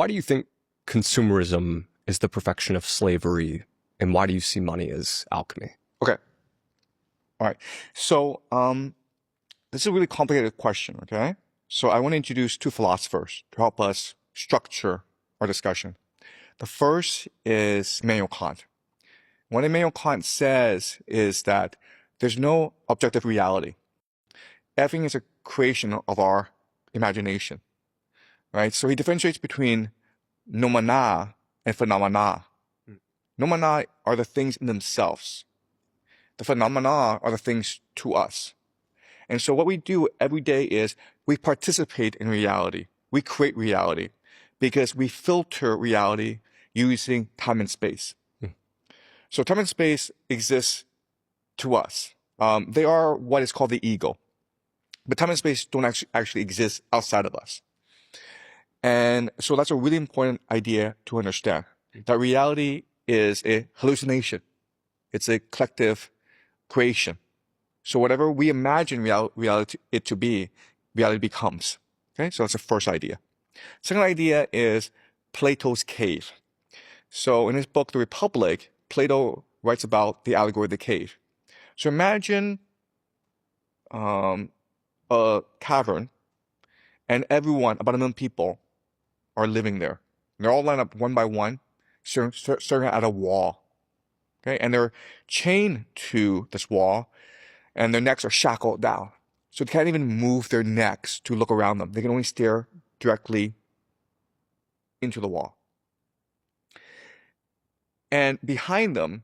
Why do you think consumerism is the perfection of slavery, and why do you see money as alchemy? Okay. All right. So this is a really complicated question, okay? So I want to introduce two philosophers to help us structure our discussion. The first is Immanuel Kant. What Immanuel Kant says is that there's no objective reality. Everything is a creation of our imagination, right? So he differentiates between noumena and phenomena. Noumena are the things in themselves. The phenomena are the things to us. And so what we do every day is we participate in reality. We create reality because we filter reality using time and space. So time and space exists to us. They are what is called the ego. But time and space don't actually exist outside of us. And so that's a really important idea to understand, that reality is a hallucination. It's a collective creation. So whatever we imagine reality it to be, reality becomes. Okay, so that's the first idea. Second idea is Plato's cave. So in his book, The Republic, Plato writes about the allegory of the cave. So imagine a cavern, and everyone, about 1 million people, are living there. They're all lined up one by one, staring at a wall. Okay, and they're chained to this wall, and their necks are shackled down. So they can't even move their necks to look around them. They can only stare directly into the wall. And behind them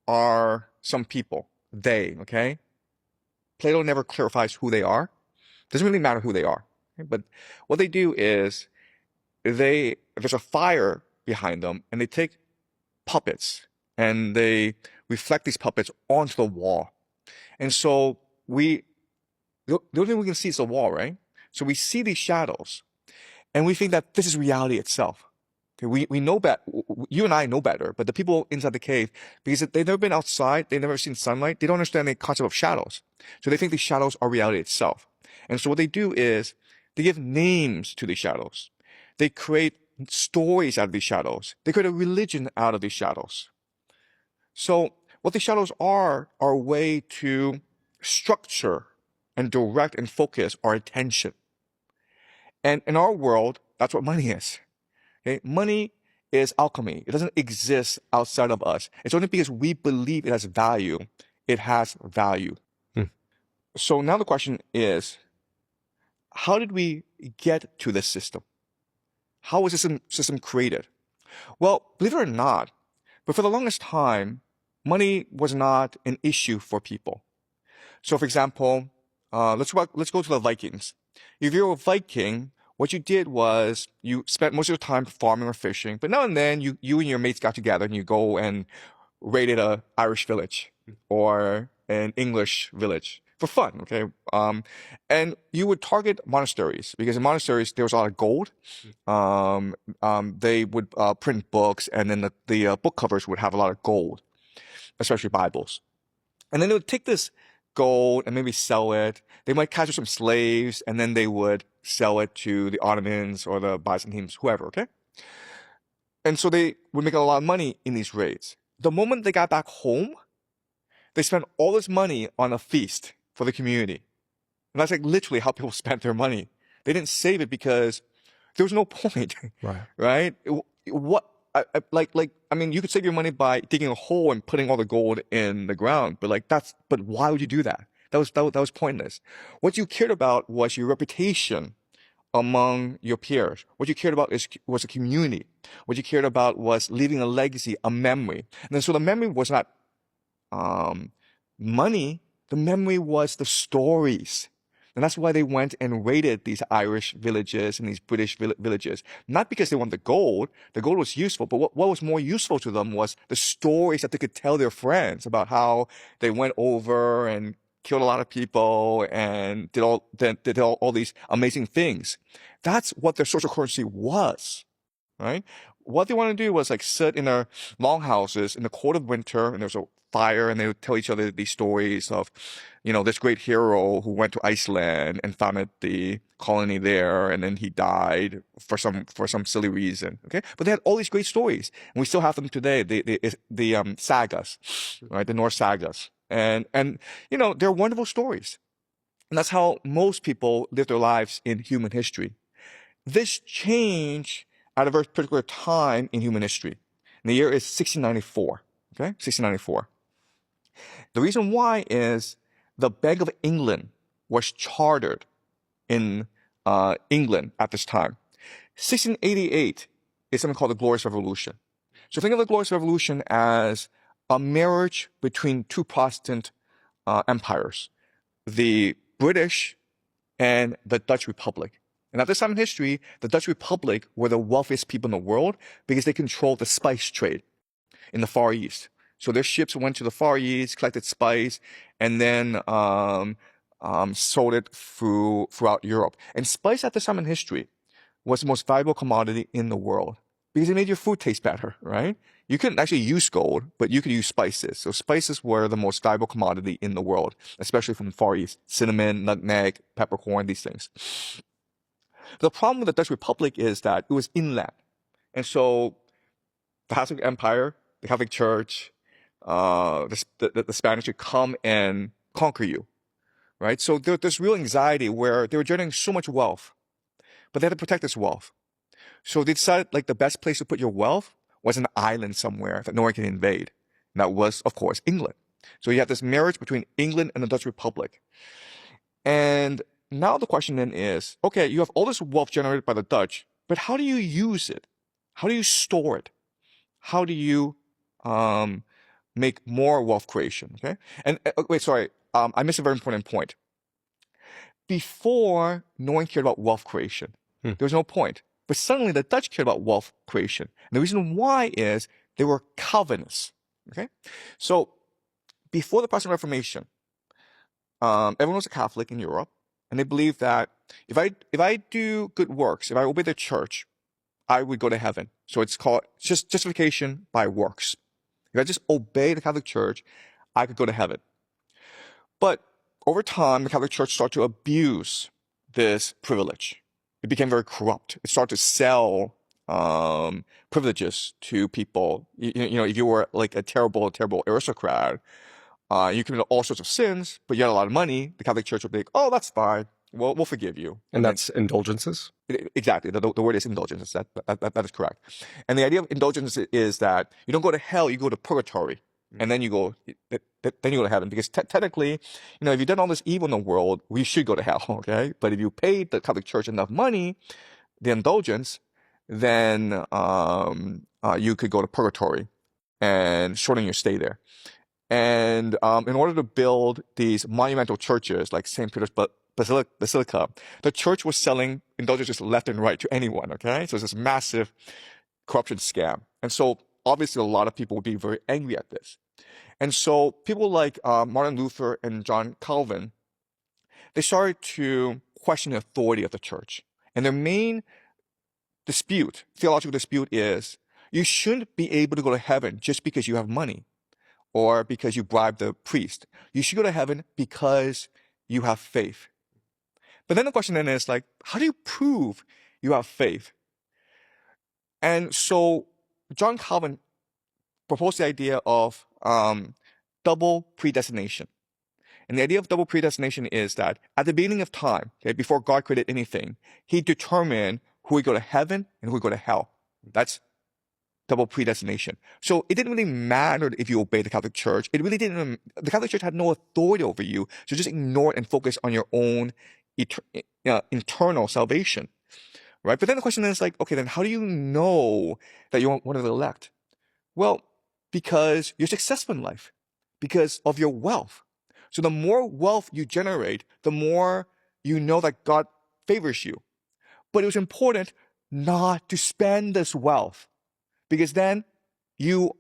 are some people, they, okay? Plato never clarifies who they are. Doesn't really matter who they are. Okay? But what they do is there's a fire behind them, and they take puppets and they reflect these puppets onto the wall. And so the only thing we can see is the wall, right? So we see these shadows and we think that this is reality itself. Okay, we know that, you and I know better, but the people inside the cave, because they've never been outside, they've never seen sunlight, they don't understand the concept of shadows. So they think these shadows are reality itself. And so what they do is they give names to these shadows. They create stories out of these shadows. They create a religion out of these shadows. So what these shadows are a way to structure and direct and focus our attention. And in our world, that's what money is. Okay? Money is alchemy. It doesn't exist outside of us. It's only because we believe it has value. It has value. So now the question is, how did we get to this system? How was this system created? Well, believe it or not, but for the longest time, money was not an issue for people. So for example, let's go to the Vikings. If you're a Viking, what you did was you spent most of your time farming or fishing, but now and then you and your mates got together and you go and raided an Irish village or an English village for fun, okay? And you would target monasteries, because in monasteries there was a lot of gold. They would print books, and then the book covers would have a lot of gold, especially Bibles. And then they would take this gold and maybe sell it. They might capture some slaves, and then they would sell it to the Ottomans or the Byzantines, whoever, okay? And so they would make a lot of money in these raids. The moment they got back home, they spent all this money on a feast for the community. And that's like literally how people spent their money. They didn't save it because there was no point, right? I mean, you could save your money by digging a hole and putting all the gold in the ground, but why would you do that? That was pointless. What you cared about was your reputation among your peers. What you cared about was a community. What you cared about was leaving a legacy, a memory. And then so the memory was not money. The memory was the stories. And that's why they went and raided these Irish villages and these British villages. Not because they wanted the gold. The gold was useful, but what was more useful to them was the stories that they could tell their friends about how they went over and killed a lot of people and did all these amazing things. That's what their social currency was, right? what they want to do was like sit in their longhouses in the cold of winter, and there's a fire, and they would tell each other these stories of, this great hero who went to Iceland and founded the colony there, and then he died for some silly reason. Okay, but they had all these great stories, and we still have them today. The sagas, right? The Norse sagas, and they're wonderful stories, and that's how most people live their lives in human history. This changed at a very particular time in human history. And the year is 1694. Okay, 1694. The reason why is the Bank of England was chartered in England at this time. 1688 is something called the Glorious Revolution. So think of the Glorious Revolution as a marriage between two Protestant empires, the British and the Dutch Republic. And at this time in history, the Dutch Republic were the wealthiest people in the world because they controlled the spice trade in the Far East. So their ships went to the Far East, collected spice, and then sold it throughout Europe. And spice at this time in history was the most valuable commodity in the world because it made your food taste better, right? You couldn't actually use gold, but you could use spices. So spices were the most valuable commodity in the world, especially from the Far East. Cinnamon, nutmeg, peppercorn, these things. The problem with the Dutch Republic is that it was inland. And so the Catholic Empire, the Catholic Church, the Spanish would come and conquer you, right? So there's real anxiety where they were generating so much wealth, but they had to protect this wealth. So they decided like the best place to put your wealth was an island somewhere that no one can invade. And that was, of course, England. So you had this marriage between England and the Dutch Republic. And now the question then is, okay, you have all this wealth generated by the Dutch, but how do you use it? How do you store it? How do you make more wealth creation? Okay. And wait, sorry, I missed a very important point. Before, no one cared about wealth creation. There was no point. But suddenly the Dutch cared about wealth creation. And the reason why is they were Calvinists. Okay. So before the Protestant Reformation, everyone was a Catholic in Europe, and they believed that if I do good works, if I obey the church, I would go to heaven. So it's called just justification by works. If I just obey the Catholic Church, I could go to heaven. But over time, the Catholic Church started to abuse this privilege. It became very corrupt. It started to sell privileges to people. If you were like a terrible aristocrat, you committed all sorts of sins, but you had a lot of money, the Catholic Church would be like, oh, that's fine. We'll forgive you. And that's indulgences? Exactly. The word is indulgences. That is correct. And the idea of indulgence is that you don't go to hell, you go to purgatory. And then you go to heaven. Because technically, if you've done all this evil in the world, we should go to hell, okay? But if you paid the Catholic Church enough money, the indulgence, then you could go to purgatory and shorten your stay there. And in order to build these monumental churches like St. Peter's Basilica, the church was selling indulgences left and right to anyone, okay? So it's this massive corruption scam. And so obviously a lot of people would be very angry at this. And so people like Martin Luther and John Calvin, they started to question the authority of the church. And their main theological dispute is, you shouldn't be able to go to heaven just because you have money or because you bribed the priest. You should go to heaven because you have faith. But then the question then is like, how do you prove you have faith? And so John Calvin proposed the idea of double predestination. And the idea of double predestination is that at the beginning of time, okay, before God created anything, he determined who would go to heaven and who would go to hell. That's double predestination. So it didn't really matter if you obeyed the Catholic Church. It really didn't. The Catholic Church had no authority over you. So just ignore it and focus on your own internal salvation. Right? But then the question is like, okay, then how do you know that you're one of the elect? Well, because you're successful in life, because of your wealth. So the more wealth you generate, the more you know that God favors you. But it was important not to spend this wealth, because then you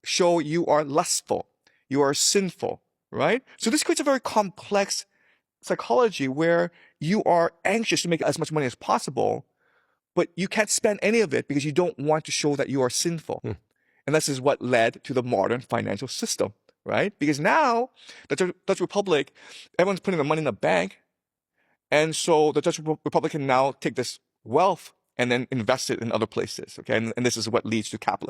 show you are lustful, you are sinful, right? So this creates a very complex psychology where you are anxious to make as much money as possible, but you can't spend any of it because you don't want to show that you are sinful. And this is what led to the modern financial system, right? Because now the Dutch Republic, everyone's putting their money in the bank. And so the Dutch Republic can now take this wealth and then invest it in other places, okay? And this is what leads to capitalism.